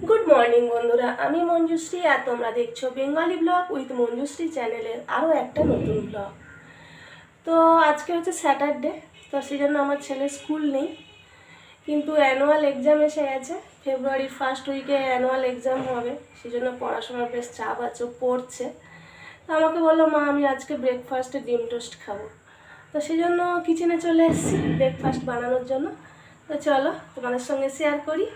Good morning বন্ধুরা, আমি মঞ্জুশ্রী আর তোমরা দেখছো বেঙ্গলি ব্লগ উইথ মঞ্জুশ্রী চ্যানেলের আরও একটা নতুন ব্লগ। তো আজকে হচ্ছে স্যাটারডে, তো সেই জন্য আমার ছেলের স্কুল নেই, কিন্তু অ্যানুয়াল এক্সাম এসে গেছে। ফেব্রুয়ারির ফার্স্ট উইকে অ্যানুয়াল এক্সাম হবে, সেই জন্য পড়াশোনার বেশ চাপ আছে, পড়ছে। তো আমাকে বললো, মা আমি আজকে ব্রেকফাস্টে ডিম টোস্ট খাবো। তো সেই জন্য কিচেনে চলে এসেছি ব্রেকফাস্ট বানানোর জন্য। তো চলো তোমাদের সঙ্গে শেয়ার করি।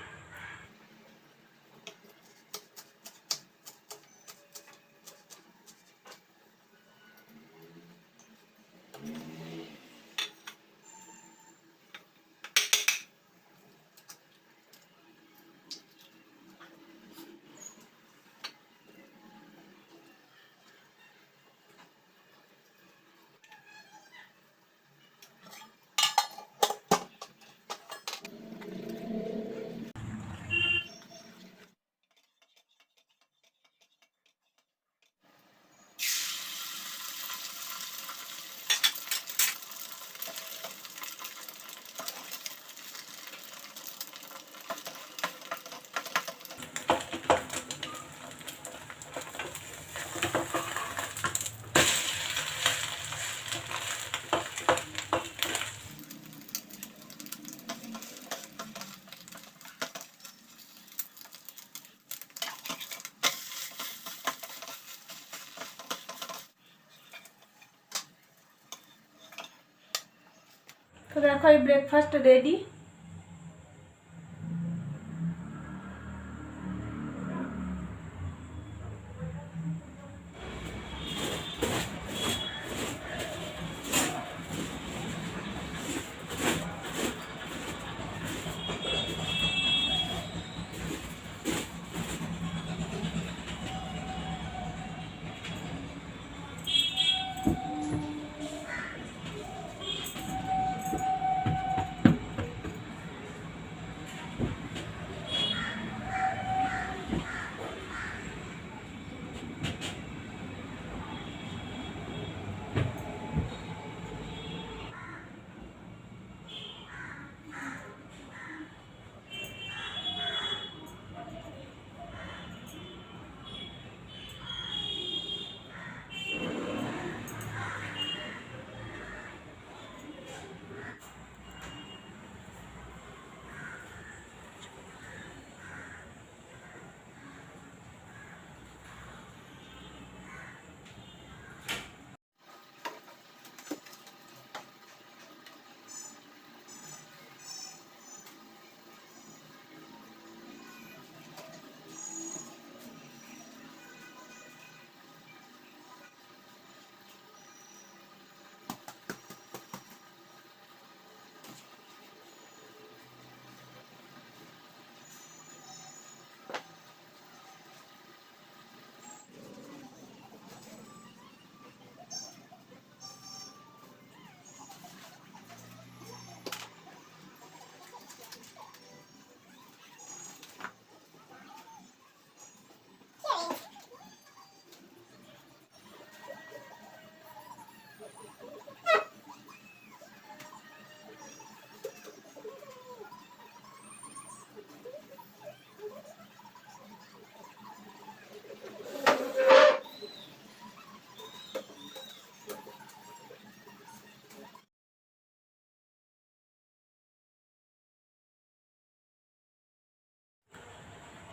তো দেখো এই ব্রেকফাস্ট রেডি।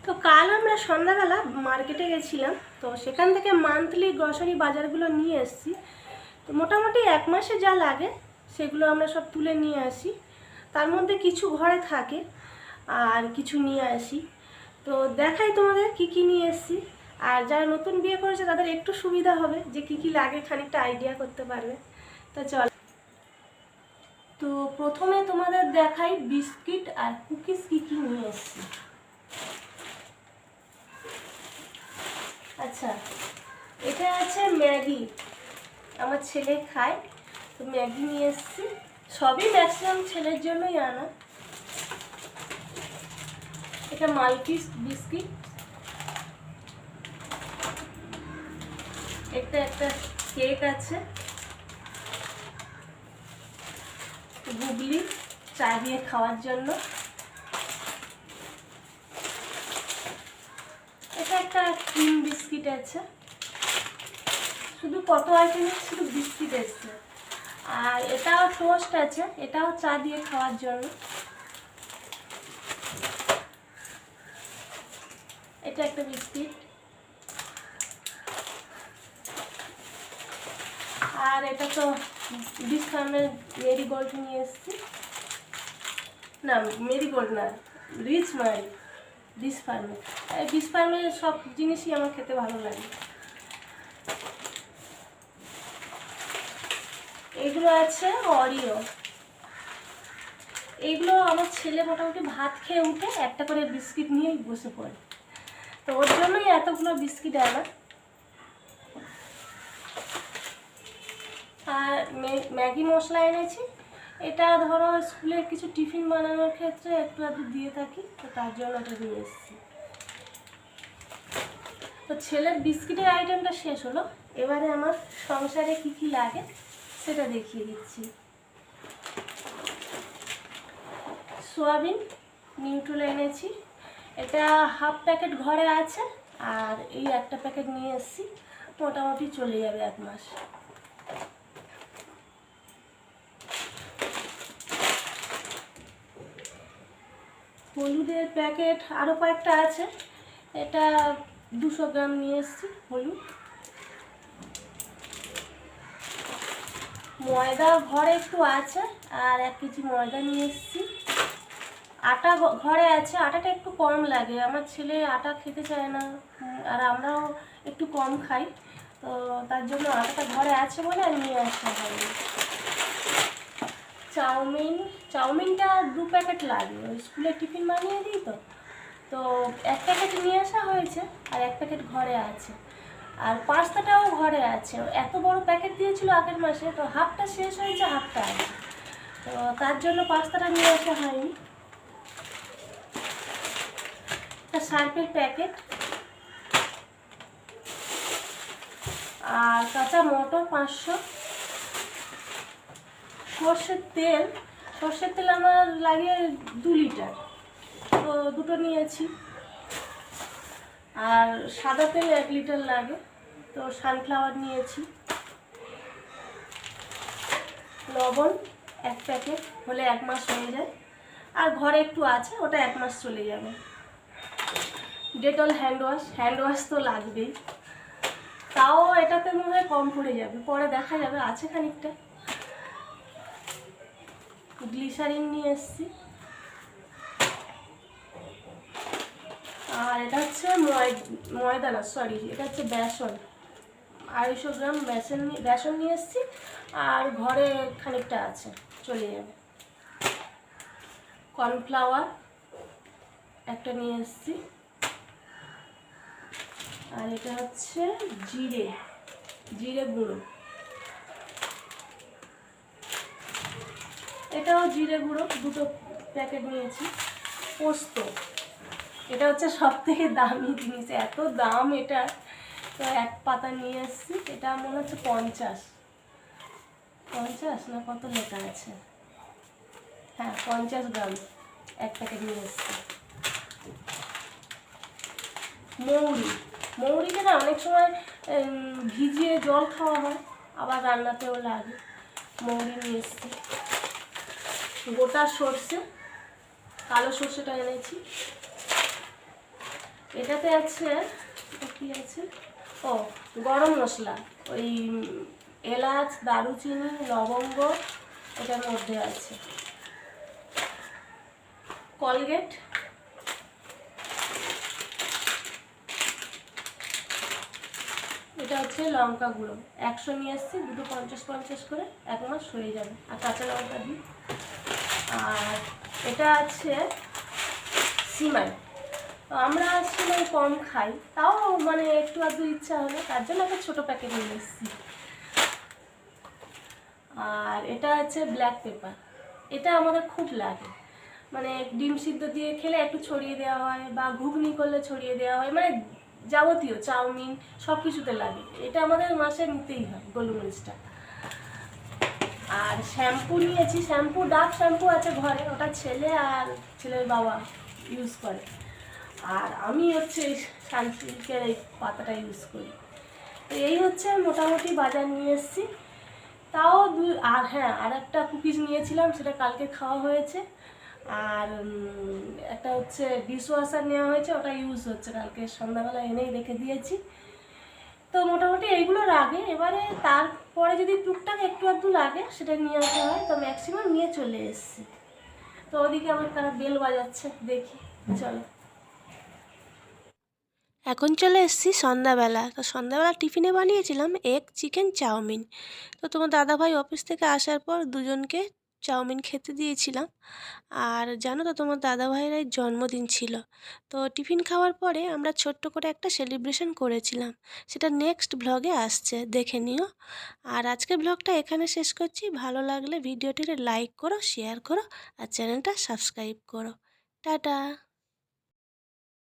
তো কাল আমরা সন্ধ্যাবেলা মার্কেটে গেছিলাম, তো সেখান থেকে মান্থলি গ্রসারি বাজারগুলো নিয়ে এসেছি। তো মোটামুটি এক মাসে যা লাগে সেগুলো আমরা সব তুলে নিয়ে আসি, তার মধ্যে কিছু ঘরে থাকে আর কিছু নিয়ে আসি। তো দেখাই তোমাদের কি কি নিয়ে এসেছি, আর যারা নতুন বিয়ে করেছে তাদের একটু সুবিধা হবে যে কি কি লাগে, খানিকটা আইডিয়া করতে পারবে। তো চল, তো প্রথমে তোমাদের দেখাই বিস্কিট আর কুকিজ কি কি নিয়ে এসেছি। আচ্ছা, এটা আছে ম্যাগি, আমার ছেলে খায়, তো ম্যাগি নিয়ে এসেছি। সবই ম্যাক্সিমাম ছেলের জন্যই আনা। এটা মাল্টিস বিস্কিট, একটা একটা কেক আছে, গুগলি চা দিয়ে খাওয়ার জন্য। বিস্কিট আছে, শুধু কত আইটেমের শুধু বিস্কিট এসছে। আর এটাও টোস্ট আছে, এটাও চা দিয়ে খাওয়ার জন্য। এটা একটা বিস্কিট। আর এটা তো বিশ ফার্মের মেরিগোল্ড নিয়ে এসেছি, না মেরিগোল্ড না, রিচ মারি, বিশ ফার্মে। বিশ ফার্মের সব জিনিসই আমার খেতে ভালো লাগে। এগুলো আছে অরিও। এইগুলো আমার ছেলে মোটামুটি ভাত খেয়ে উঠে একটা করে বিস্কিট নিয়েই বসে পড়ে, তো ওর জন্যই এতগুলো বিস্কিট আনা। আর ম্যাগি মশলা এনেছি, এটা ধরো স্কুলের কিছু টিফিন বানানোর ক্ষেত্রে একটু আধটু দিয়ে থাকি, তো তার জন্য এটা নিয়ে এসেছি। তো ছেলের বিস্কিটের আইটেমটা শেষ হলো, এবারে আমার সংসারে কি কি লাগে সেটা দেখিয়ে দিচ্ছি। সোয়াবিন নিউট্রেলা এনেছি, এটা হাফ প্যাকেট ঘরে আছে, আর এই একটা প্যাকেট নিয়ে এসেছি, মোটামুটি চলে যাবে 1 মাস। হলুদের প্যাকেট আরও কয়েকটা আছে, এটা 200 গ্রাম নিয়ে এসেছি হলুদ। ময়দা ঘরে একটু আছে, আর 1 কেজি ময়দা নিয়ে এসেছি। আটা ঘরে আছে, আটাটা একটু কম লাগে, আমার ছেলে আটা খেতে চায় না, আর আমরাও একটু কম খাই, তো তার জন্য আটাটা ঘরে আছে বলে আর নিয়ে আসা হয়নি। চাউমিনটা 2 প্যাকেট লাগে, ওই স্কুলে টিফিন বানিয়ে দিই, তো 1 প্যাকেট নিয়ে আসা হয়েছে, আর 1 প্যাকেট ঘরে আছে। আর পাস্তাটাও ঘরে আছে, এত বড় প্যাকেট দিয়েছিল আগের মাসে, তো হাফটা শেষ হয়েছে, হাফটা আছে, তো তার জন্য পাস্তাটা নিয়ে আসা হয়নি। একটা সার্ফের প্যাকেট, আর কাঁচা মটর 500, সর্ষের তেল আমার লাগে 2 লিটার, তো দুটো নিয়েছি। আর সাদা তেল 1 লিটার লাগে, তো সানফ্লাওয়ার নিয়েছি। লবণ 1 প্যাকেট হলে 1 মাস হয়ে যায়, আর ঘরে একটু আছে, ওটা 1 মাস চলে যাবে। ডেটল হ্যান্ড ওয়াশ তো লাগবেই, তাও এটাতে মনে হয় কম পড়ে যাবে, পরে দেখা যাবে, আছে খানিকটা। গ্লিসারিন নিয়ে এসেছি। আর এটা হচ্ছে ময়দা না, সরি, এটা হচ্ছে বেসন, 250 গ্রাম বেসন নিয়ে এসেছি, আর ঘরে খানিকটা আছে, চলে যাবে। কর্নফ্লাওয়ার একটা নিয়ে এসেছি। আর এটা হচ্ছে জিরে গুঁড়ো, এটাও জিরে গুঁড়ো 2 প্যাকেট নিয়েছি। পোস্ত, এটা হচ্ছে সব থেকে দামি জিনিস, এত দাম এটা, তো 1 পাতা নিয়ে এসেছি। এটা মনে হচ্ছে 50 না কত লেখা আছে, হ্যাঁ 50 গ্রাম 1 প্যাকেট নিয়ে এসেছি। মৌরিটা না অনেক সময় ভিজিয়ে জল খাওয়া হয়, আবার রান্নাতেও লাগে, মৌরি নিয়ে এসেছি। গোটা সর্ষে, কালো সর্ষেটা এনেছি। এটাতে আছে কি আছে, ও গরম মশলা, ওই এলাচ, দারুচিনি, লবঙ্গ এটার মধ্যে আছে। কলগেট, এটা হচ্ছে লঙ্কা গুঁড়ো 100 নিয়ে এসেছি, দুটো 50 করে, 1 মাস হয়ে যাবে। আর কাঁচা লঙ্কা দিই। আর এটা আছে সিমাই, আমরা সিমাই কম খাই, তাও মানে একটু আধটু ইচ্ছা হলো, তার জন্য একটা ছোটো প্যাকেট নিয়ে এসেছি। আর এটা আছে ব্ল্যাক পেপার, এটা আমাদের খুব লাগে, মানে ডিম সিদ্ধ দিয়ে খেলে একটু ছড়িয়ে দেওয়া হয়, বা ঘুগনি করলে ছড়িয়ে দেওয়া হয়, মানে যাবতীয় চাউমিন সব কিছুতে লাগে, এটা আমাদের মাসে নিতেই হয় গোলমরিচটা। আর শ্যাম্পু নিয়েছি, ডাভ শ্যাম্পু আছে ঘরে, ওটা ছেলে আর ছেলের বাবা ইউজ করে, আর আমি হচ্ছে সানসিল্কের এই পাতাটা ইউজ করি। তো এই হচ্ছে মোটামুটি বাজার নিয়ে এসেছি। তাও আর হ্যাঁ, আর একটা কুকিজ নিয়েছিলাম, সেটা কালকে খাওয়া হয়েছে। আর একটা হচ্ছে ডিশওয়াশার নেওয়া হয়েছে, ওটা ইউজ হচ্ছে, কালকে সন্ধ্যাবেলা এনেই রেখে দিয়েছি। তো মোটামুটি এইগুলো লাগে। এবারে তারপরে যদি টুকটাক একটু আধটু লাগে সেটা নিয়ে আসা হয়, তো ম্যাক্সিমাম নিয়ে চলে এসেছি। তো ওদিকে আমার তারা বেল বাজাচ্ছে, দেখি। চলো, এখন চলে এসেছি সন্ধ্যাবেলা। তো সন্ধ্যাবেলা টিফিনে বানিয়েছিলাম এগ চিকেন চাউমিন। তো তোমার দাদাভাই অফিস থেকে আসার পর দুজনকে চাউমিন খেতে দিয়েছিলাম। আর জানো তো, তোমার দাদাভাইয়ের এই জন্মদিন ছিল। তো টিফিন খাওয়ার পরে আমরা ছোট্ট করে একটা সেলিব্রেশন করেছিলাম, সেটা নেক্সট ব্লগে আসছে, দেখে নিও। আর আজকের ব্লগটা এখানে শেষ করছি। ভালো লাগলে ভিডিওটির লাইক করো, শেয়ার করো আর চ্যানেলটা সাবস্ক্রাইব করো। টাটা।